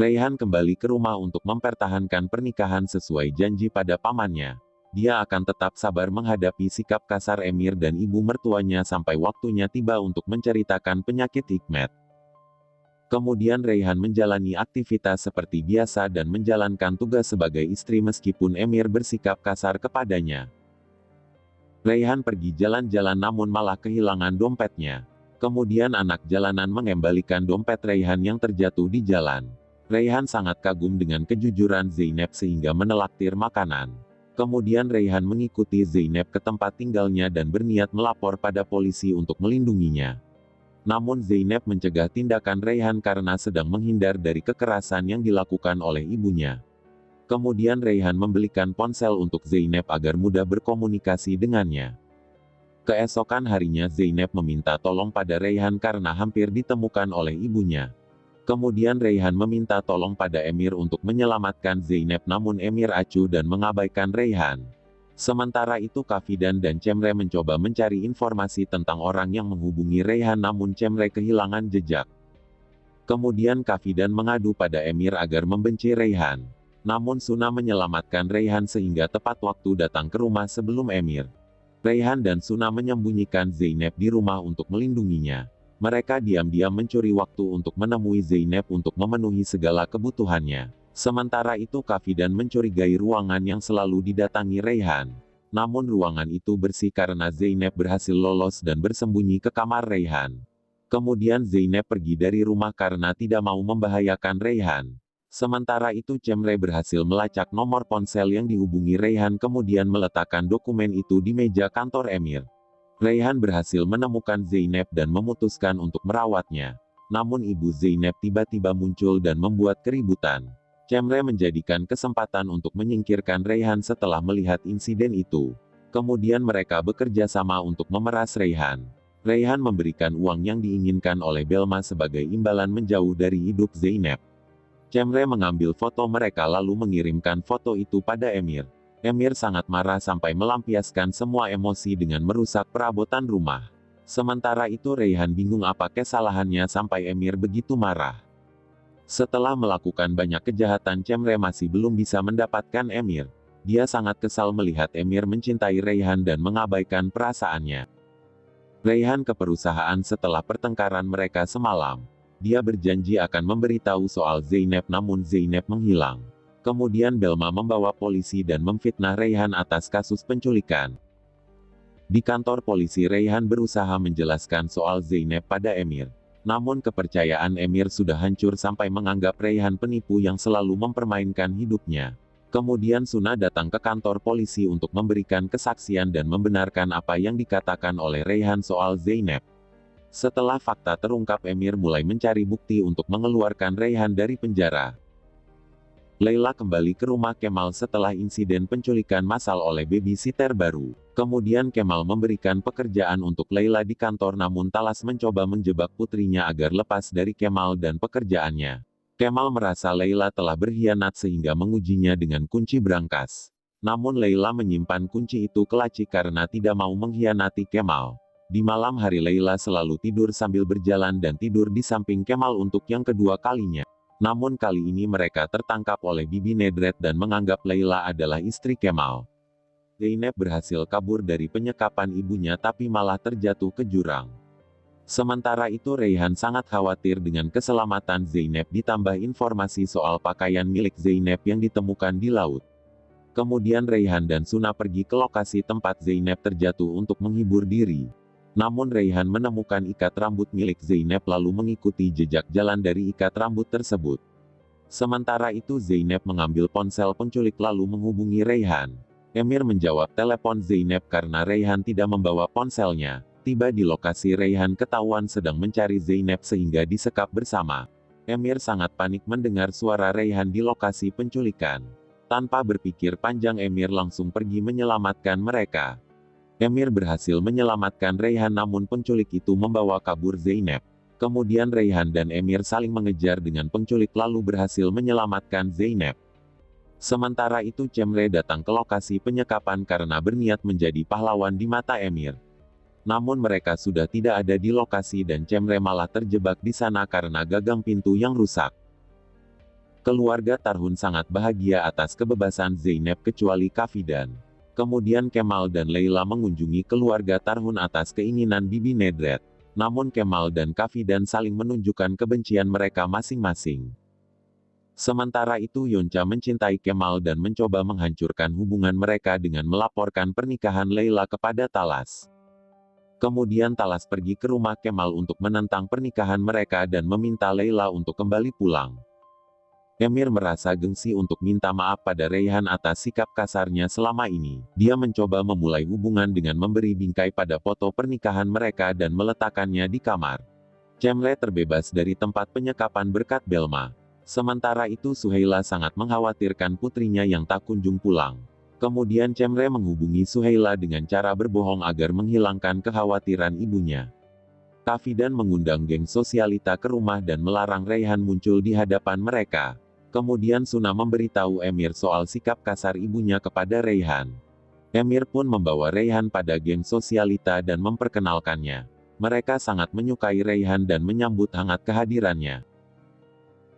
Raihan kembali ke rumah untuk mempertahankan pernikahan sesuai janji pada pamannya. Dia akan tetap sabar menghadapi sikap kasar Emir dan ibu mertuanya sampai waktunya tiba untuk menceritakan penyakit Hikmet. Kemudian Raihan menjalani aktivitas seperti biasa dan menjalankan tugas sebagai istri meskipun Emir bersikap kasar kepadanya. Raihan pergi jalan-jalan namun malah kehilangan dompetnya. Kemudian anak jalanan mengembalikan dompet Raihan yang terjatuh di jalan. Raihan sangat kagum dengan kejujuran Zainab sehingga menelaktir makanan. Kemudian Raihan mengikuti Zainab ke tempat tinggalnya dan berniat melapor pada polisi untuk melindunginya. Namun Zainab mencegah tindakan Raihan karena sedang menghindar dari kekerasan yang dilakukan oleh ibunya. Kemudian Raihan membelikan ponsel untuk Zainab agar mudah berkomunikasi dengannya. Keesokan harinya Zainab meminta tolong pada Raihan karena hampir ditemukan oleh ibunya. Kemudian Raihan meminta tolong pada Emir untuk menyelamatkan Zainab namun Emir acuh dan mengabaikan Raihan. Sementara itu Kafidan dan Cemre mencoba mencari informasi tentang orang yang menghubungi Raihan namun Cemre kehilangan jejak. Kemudian Kafidan mengadu pada Emir agar membenci Raihan. Namun Suna menyelamatkan Raihan sehingga tepat waktu datang ke rumah sebelum Emir. Raihan dan Suna menyembunyikan Zainab di rumah untuk melindunginya. Mereka diam-diam mencuri waktu untuk menemui Zainab untuk memenuhi segala kebutuhannya. Sementara itu Kafidan mencurigai ruangan yang selalu didatangi Raihan. Namun ruangan itu bersih karena Zainab berhasil lolos dan bersembunyi ke kamar Raihan. Kemudian Zainab pergi dari rumah karena tidak mau membahayakan Raihan. Sementara itu Cemre berhasil melacak nomor ponsel yang dihubungi Raihan kemudian meletakkan dokumen itu di meja kantor Emir. Raihan berhasil menemukan Zainab dan memutuskan untuk merawatnya. Namun ibu Zainab tiba-tiba muncul dan membuat keributan. Cemre menjadikan kesempatan untuk menyingkirkan Raihan setelah melihat insiden itu. Kemudian mereka bekerja sama untuk memeras Raihan. Raihan memberikan uang yang diinginkan oleh Belma sebagai imbalan menjauh dari hidup Zainab. Cemre mengambil foto mereka lalu mengirimkan foto itu pada Emir. Emir sangat marah sampai melampiaskan semua emosi dengan merusak perabotan rumah. Sementara itu Raihan bingung apa kesalahannya sampai Emir begitu marah. Setelah melakukan banyak kejahatan Cemre masih belum bisa mendapatkan Emir. Dia sangat kesal melihat Emir mencintai Raihan dan mengabaikan perasaannya. Raihan ke perusahaan setelah pertengkaran mereka semalam. Dia berjanji akan memberitahu soal Zainab namun Zainab menghilang. Kemudian Belma membawa polisi dan memfitnah Raihan atas kasus penculikan. Di kantor polisi Raihan berusaha menjelaskan soal Zainab pada Emir. Namun kepercayaan Emir sudah hancur sampai menganggap Raihan penipu yang selalu mempermainkan hidupnya. Kemudian Suna datang ke kantor polisi untuk memberikan kesaksian dan membenarkan apa yang dikatakan oleh Raihan soal Zainab. Setelah fakta terungkap Emir mulai mencari bukti untuk mengeluarkan Raihan dari penjara. Laila kembali ke rumah Kemal setelah insiden penculikan massal oleh babysitter baru. Kemudian Kemal memberikan pekerjaan untuk Laila di kantor namun Talas mencoba menjebak putrinya agar lepas dari Kemal dan pekerjaannya. Kemal merasa Laila telah berkhianat sehingga mengujinya dengan kunci brankas. Namun Laila menyimpan kunci itu ke laci karena tidak mau mengkhianati Kemal. Di malam hari Laila selalu tidur sambil berjalan dan tidur di samping Kemal untuk yang kedua kalinya. Namun kali ini mereka tertangkap oleh Bibi Nedret dan menganggap Laila adalah istri Kemal. Zainab berhasil kabur dari penyekapan ibunya tapi malah terjatuh ke jurang. Sementara itu Raihan sangat khawatir dengan keselamatan Zainab ditambah informasi soal pakaian milik Zainab yang ditemukan di laut. Kemudian Raihan dan Suna pergi ke lokasi tempat Zainab terjatuh untuk menghibur diri. Namun Raihan menemukan ikat rambut milik Zainab lalu mengikuti jejak jalan dari ikat rambut tersebut. Sementara itu Zainab mengambil ponsel penculik lalu menghubungi Raihan. Emir menjawab telepon Zainab karena Raihan tidak membawa ponselnya. Tiba di lokasi Raihan ketahuan sedang mencari Zainab sehingga disekap bersama. Emir sangat panik mendengar suara Raihan di lokasi penculikan. Tanpa berpikir panjang Emir langsung pergi menyelamatkan mereka. Emir berhasil menyelamatkan Raihan namun penculik itu membawa kabur Zainab. Kemudian Raihan dan Emir saling mengejar dengan penculik lalu berhasil menyelamatkan Zainab. Sementara itu Cemre datang ke lokasi penyekapan karena berniat menjadi pahlawan di mata Emir. Namun mereka sudah tidak ada di lokasi dan Cemre malah terjebak di sana karena gagang pintu yang rusak. Keluarga Tarhun sangat bahagia atas kebebasan Zeynep kecuali Kafidan. Kemudian Kemal dan Leila mengunjungi keluarga Tarhun atas keinginan Bibi Nedret. Namun Kemal dan Kafidan saling menunjukkan kebencian mereka masing-masing. Sementara itu Yonca mencintai Kemal dan mencoba menghancurkan hubungan mereka dengan melaporkan pernikahan Leila kepada Talas. Kemudian Talas pergi ke rumah Kemal untuk menentang pernikahan mereka dan meminta Leila untuk kembali pulang. Emir merasa gengsi untuk minta maaf pada Reyhan atas sikap kasarnya selama ini. Dia mencoba memulai hubungan dengan memberi bingkai pada foto pernikahan mereka dan meletakkannya di kamar. Cemre terbebas dari tempat penyekapan berkat Belma. Sementara itu Suhaila sangat mengkhawatirkan putrinya yang tak kunjung pulang. Kemudian Cemre menghubungi Suhaila dengan cara berbohong agar menghilangkan kekhawatiran ibunya. Kafidan mengundang geng sosialita ke rumah dan melarang Reyhan muncul di hadapan mereka. Kemudian Suna memberitahu Emir soal sikap kasar ibunya kepada Reyhan. Emir pun membawa Reyhan pada geng sosialita dan memperkenalkannya. Mereka sangat menyukai Reyhan dan menyambut hangat kehadirannya.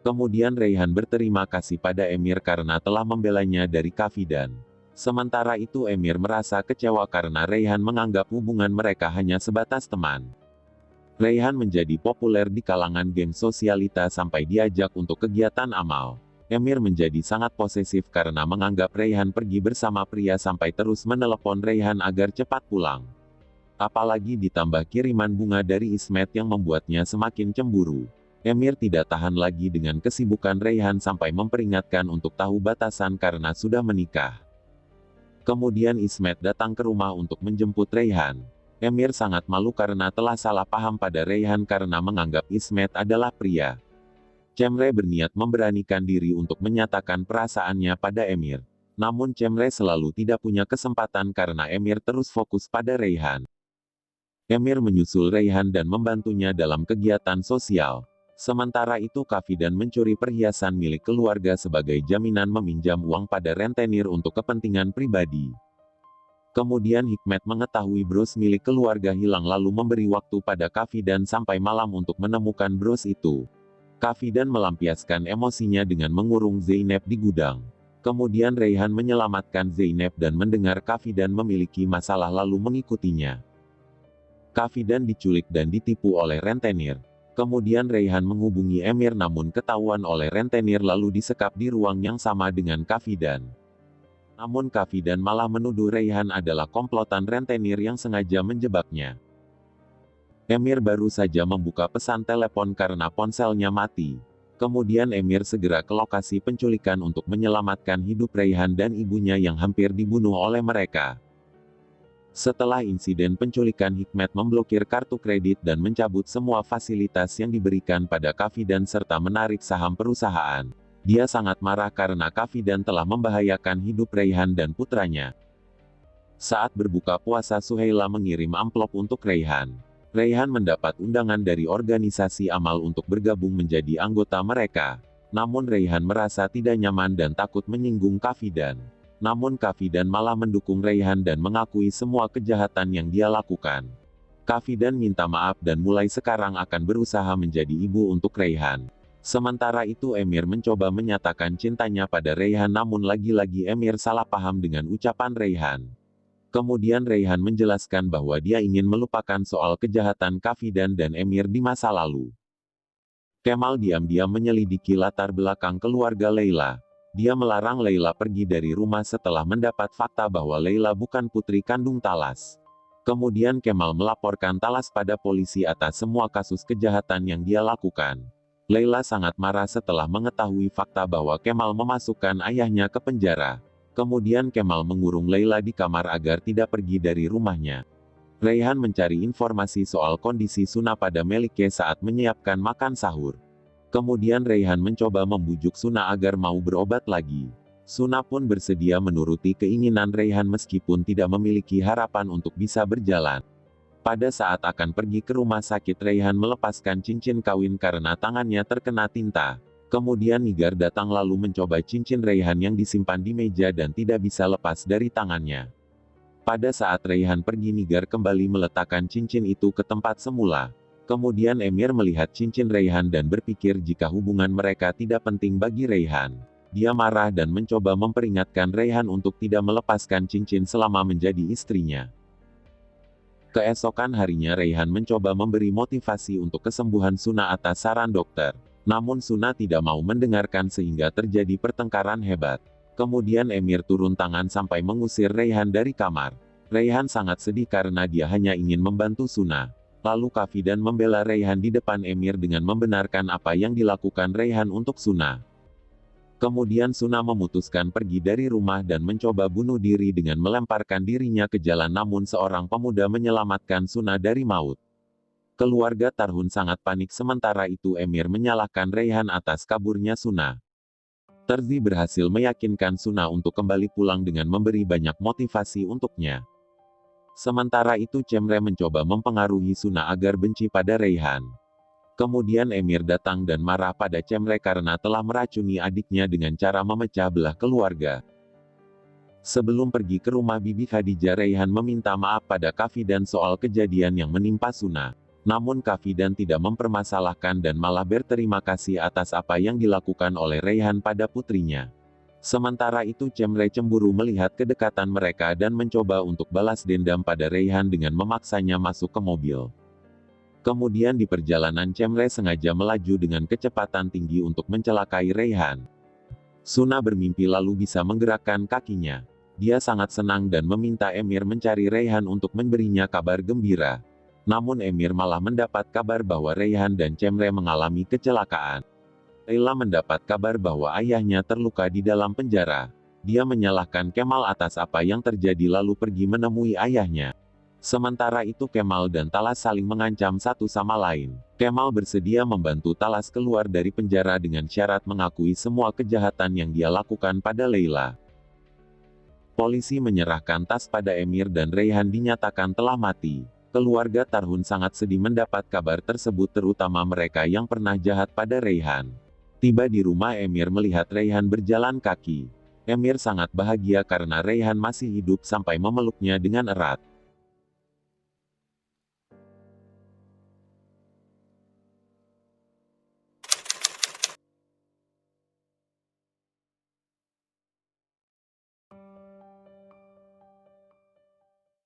Kemudian Reyhan berterima kasih pada Emir karena telah membelanya dari Kafidan. Sementara itu Emir merasa kecewa karena Reyhan menganggap hubungan mereka hanya sebatas teman. Reyhan menjadi populer di kalangan geng sosialita sampai diajak untuk kegiatan amal. Emir menjadi sangat posesif karena menganggap Reyhan pergi bersama pria sampai terus menelepon Reyhan agar cepat pulang. Apalagi ditambah kiriman bunga dari Ismet yang membuatnya semakin cemburu. Emir tidak tahan lagi dengan kesibukan Reyhan sampai memperingatkan untuk tahu batasan karena sudah menikah. Kemudian Ismet datang ke rumah untuk menjemput Reyhan. Emir sangat malu karena telah salah paham pada Reyhan karena menganggap Ismet adalah pria. Cemre berniat memberanikan diri untuk menyatakan perasaannya pada Emir. Namun Cemre selalu tidak punya kesempatan karena Emir terus fokus pada Reyhan. Emir menyusul Reyhan dan membantunya dalam kegiatan sosial. Sementara itu Kafidan mencuri perhiasan milik keluarga sebagai jaminan meminjam uang pada rentenir untuk kepentingan pribadi. Kemudian Hikmet mengetahui bros milik keluarga hilang lalu memberi waktu pada Kafidan sampai malam untuk menemukan bros itu. Kafidan melampiaskan emosinya dengan mengurung Zeynep di gudang. Kemudian Reyhan menyelamatkan Zeynep dan mendengar Kafidan memiliki masalah lalu mengikutinya. Kafidan diculik dan ditipu oleh rentenir. Kemudian Reyhan menghubungi Emir namun ketahuan oleh rentenir lalu disekap di ruang yang sama dengan Kafidan. Namun Kafidan malah menuduh Reyhan adalah komplotan rentenir yang sengaja menjebaknya. Emir baru saja membuka pesan telepon karena ponselnya mati. Kemudian Emir segera ke lokasi penculikan untuk menyelamatkan hidup Reyhan dan ibunya yang hampir dibunuh oleh mereka. Setelah insiden penculikan Hikmet memblokir kartu kredit dan mencabut semua fasilitas yang diberikan pada Kafidan serta menarik saham perusahaan. Dia sangat marah karena Kafidan telah membahayakan hidup Reyhan dan putranya. Saat berbuka puasa Suhaila mengirim amplop untuk Reyhan. Reyhan mendapat undangan dari organisasi amal untuk bergabung menjadi anggota mereka. Namun Reyhan merasa tidak nyaman dan takut menyinggung Kafidan. Namun Kafidan malah mendukung Reyhan dan mengakui semua kejahatan yang dia lakukan. Kafidan minta maaf dan mulai sekarang akan berusaha menjadi ibu untuk Reyhan. Sementara itu Emir mencoba menyatakan cintanya pada Reyhan namun lagi-lagi Emir salah paham dengan ucapan Reyhan. Kemudian Reyhan menjelaskan bahwa dia ingin melupakan soal kejahatan Kafidan dan Emir di masa lalu. Kemal diam-diam menyelidiki latar belakang keluarga Leila. Dia melarang Leila pergi dari rumah setelah mendapat fakta bahwa Leila bukan putri kandung Talas. Kemudian Kemal melaporkan Talas pada polisi atas semua kasus kejahatan yang dia lakukan. Leila sangat marah setelah mengetahui fakta bahwa Kemal memasukkan ayahnya ke penjara. Kemudian Kemal mengurung Leila di kamar agar tidak pergi dari rumahnya. Reyhan mencari informasi soal kondisi Suna pada Melike saat menyiapkan makan sahur. Kemudian Reyhan mencoba membujuk Suna agar mau berobat lagi. Suna pun bersedia menuruti keinginan Reyhan meskipun tidak memiliki harapan untuk bisa berjalan. Pada saat akan pergi ke rumah sakit Reyhan melepaskan cincin kawin karena tangannya terkena tinta. Kemudian Nigar datang lalu mencoba cincin Reyhan yang disimpan di meja dan tidak bisa lepas dari tangannya. Pada saat Reyhan pergi Nigar kembali meletakkan cincin itu ke tempat semula. Kemudian Emir melihat cincin Raihan dan berpikir jika hubungan mereka tidak penting bagi Raihan. Dia marah dan mencoba memperingatkan Raihan untuk tidak melepaskan cincin selama menjadi istrinya. Keesokan harinya Raihan mencoba memberi motivasi untuk kesembuhan Suna atas saran dokter. Namun Suna tidak mau mendengarkan sehingga terjadi pertengkaran hebat. Kemudian Emir turun tangan sampai mengusir Raihan dari kamar. Raihan sangat sedih karena dia hanya ingin membantu Suna. Lalu Kafidan membela Raihan di depan Emir dengan membenarkan apa yang dilakukan Raihan untuk Suna. Kemudian Suna memutuskan pergi dari rumah dan mencoba bunuh diri dengan melemparkan dirinya ke jalan, namun seorang pemuda menyelamatkan Suna dari maut. Keluarga Tarhun sangat panik, sementara itu Emir menyalahkan Raihan atas kaburnya Suna. Terzi berhasil meyakinkan Suna untuk kembali pulang dengan memberi banyak motivasi untuknya. Sementara itu Cemre mencoba mempengaruhi Suna agar benci pada Raihan. Kemudian Emir datang dan marah pada Cemre karena telah meracuni adiknya dengan cara memecah belah keluarga. Sebelum pergi ke rumah Bibi Khadijah, Raihan meminta maaf pada Kafidan soal kejadian yang menimpa Suna. Namun Kafidan tidak mempermasalahkan dan malah berterima kasih atas apa yang dilakukan oleh Raihan pada putrinya. Sementara itu Cemre cemburu melihat kedekatan mereka dan mencoba untuk balas dendam pada Raihan dengan memaksanya masuk ke mobil. Kemudian di perjalanan Cemre sengaja melaju dengan kecepatan tinggi untuk mencelakai Raihan. Suna bermimpi lalu bisa menggerakkan kakinya. Dia sangat senang dan meminta Emir mencari Raihan untuk memberinya kabar gembira. Namun Emir malah mendapat kabar bahwa Raihan dan Cemre mengalami kecelakaan. Leila mendapat kabar bahwa ayahnya terluka di dalam penjara. Dia menyalahkan Kemal atas apa yang terjadi lalu pergi menemui ayahnya. Sementara itu Kemal dan Talas saling mengancam satu sama lain. Kemal bersedia membantu Talas keluar dari penjara dengan syarat mengakui semua kejahatan yang dia lakukan pada Leila. Polisi menyerahkan tas pada Emir dan Raihan dinyatakan telah mati. Keluarga Tarhun sangat sedih mendapat kabar tersebut, terutama mereka yang pernah jahat pada Raihan. Tiba di rumah Emir melihat Raihan berjalan kaki. Emir sangat bahagia karena Raihan masih hidup sampai memeluknya dengan erat.